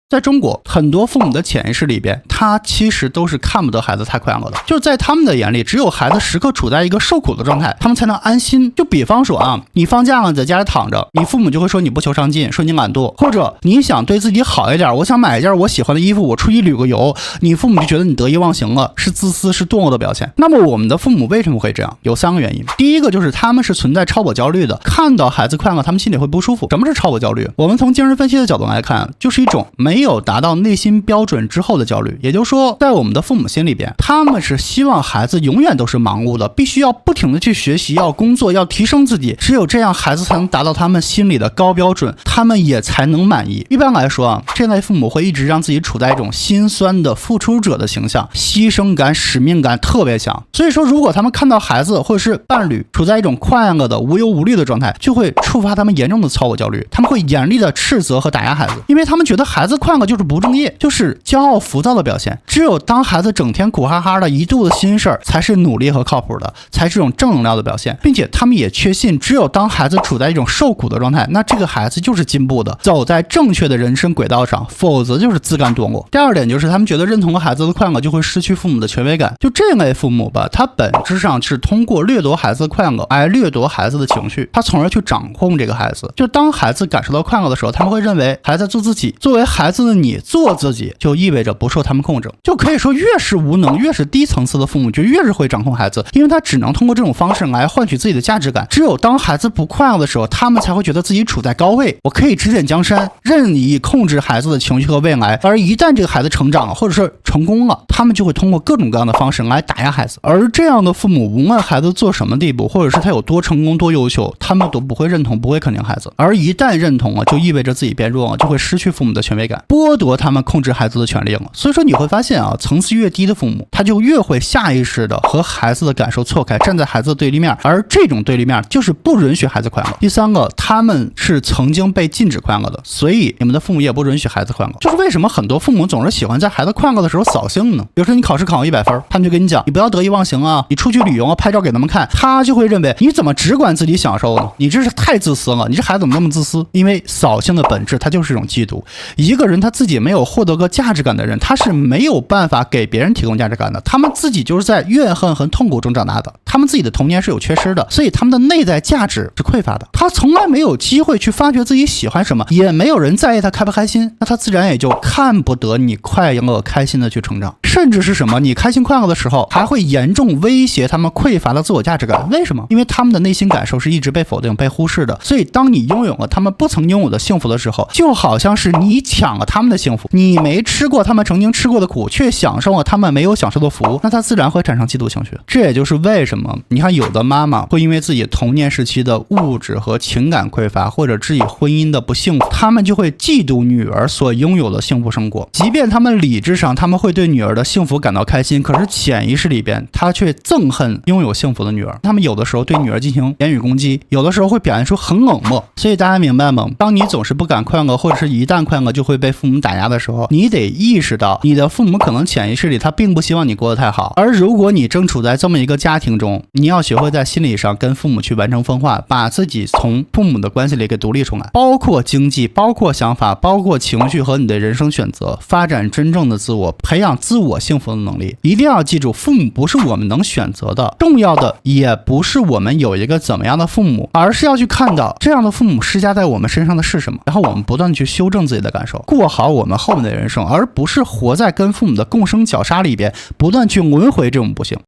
在中国，很多父母的潜意识里边，他其实都是看不得孩子太快乐的，就是在他们的眼里，只有孩子时刻处在一个受苦的状态，他们才能安心。就比方说啊，你放假了在家里躺着，你父母就会说你不求上进，说你懒惰，或者你想对自己好一点，我想买一件我喜欢的衣服，我出去旅个游，你父母就觉得你得意忘形了，是自私，是堕落的表现。那么我们的父母为什么会这样？有3个原因。第一个就是他们是存在超我焦虑的，看到孩子快乐，他们心里会不舒服。什么是超我焦虑？我们从精神分析的角度来看，就是一种没有达到内心标准之后的焦虑。也就是说，在我们的父母心里边，他们是希望孩子永远都是忙碌的，必须要不停的去学习，要工作，要提升自己，只有这样孩子才能达到他们心里的高标准，他们也才能满意。一般来说啊，这类父母会一直让自己处在一种心酸的付出者的形象，牺牲感、使命感特别强。所以说，如果他们看到孩子或者是伴侣处在一种快乐的无忧无虑的状态，就会触发他们严重的超我焦虑，他们会严厉的斥责和打压孩子，因为他们觉得孩子快乐就是不正业，就是骄傲浮躁的表现。只有当孩子整天苦哈哈的一肚子心事儿，才是努力和靠谱的，才是这种正能量的表现。并且他们也确信，只有当孩子处在一种受苦的状态，那这个孩子就是进步的，走在正确的人生轨道上，否则就是自甘堕落。第二点就是他们觉得认同了孩子的快乐就会失去父母的权威感。就这类父母吧，他本质上是通过掠夺孩子的快乐来掠夺孩子的情绪，他从而去掌控这个孩子。就当孩子感受到快乐的时候，他们会认为孩子做自己，作为孩子的你做自己就意味着不受他们控制。就可以说，越是无能，越是低层次的父母就越是会掌控孩子，因为他只能通过这种方式来换取自己的价值感。只有当孩子不快乐的时候，他们才会觉得自己处在高位，我可以指点江山，任意控制孩子的情绪和未来。而一旦这个孩子成长了，或者是成功了，他们就会通过各种各样的方式来打压孩子。而这样的父母，无论孩子做什么地步，或者是他有多成功多优秀，他们都不会认同，不会肯定孩子。而一旦认同了，就意味着自己变弱了，就会失去父母的权威感，剥夺他们控制孩子的权利了。所以说你会发现啊，层次越低的父母，他就越会下意识的和孩子的感受错开，站在孩子的对立面，而这种对立面就是不允许孩子快乐。第三个，他们是曾经被禁止快乐的，所以你们的父母也不允许孩子快乐。就是为什么很多父母总是喜欢在孩子快乐的时候扫兴呢？比如说你考试考100分，他们就跟你讲，你不要得意忘形啊，你出去旅游啊，拍照给他们看，他就会认为你怎么只管自己享受呢？你这是太自私了，你这孩子怎么那么自私？因为扫兴的本质它就是一种嫉妒。一个人他自己没有获得过价值感的人，他是没有办法给别人提供价值感的，他们自己就是在怨恨和痛苦中长大的，他们自己的童年是有缺失的，所以他们的内在价值是匮乏的，他从来没有机会去发掘自己喜欢什么，也没有人在意他开不开心，那他自然也就看不得你快乐开心的去成长。甚至是什么，你开心快乐的时候还会严重威胁他们匮乏的自我价值感。为什么？因为他们的内心感受是一直被否定被忽视的，所以当你拥有了他们不曾拥有的幸福的时候，就好像是你抢了他们的幸福，你没吃过他们曾经吃过的苦，却享受了他们没有享受的福，那他自然会产生嫉妒情绪。这也就是为什么你看有的妈妈会因为自己童年时期的物质和情感匮乏，或者自己婚姻的不幸福，他们就会嫉妒女儿所拥有的幸福生活。即便他们理智上他们会对女儿的幸福感到开心，可是潜意识里边他却憎恨拥有幸福的女儿。他们有的时候对女儿进行言语攻击，有的时候会表现出很冷漠。所以大家明白吗？当你总是不敢快乐，或者是一旦快乐就会被父母打压的时候，你得意识到你的父母可能潜意识里他并不希望你过得太好。而如果你正处在这么一个家庭中，你要学会在心理上跟父母去完成分化，把自己从父母的关系里给独立出来，包括经济，包括想法，包括情绪和你的人生选择，发展真正的自我，培养自我幸福的能力。一定要记住，父母不是我们能选择的，重要的也不是我们有一个怎么样的父母，而是要去看到这样的父母施加在我们身上的是什么，然后我们不断去修正自己的感受，过好我们后面的人生，而不是活在跟父母的共生绞杀里边，不断去轮回这种不幸。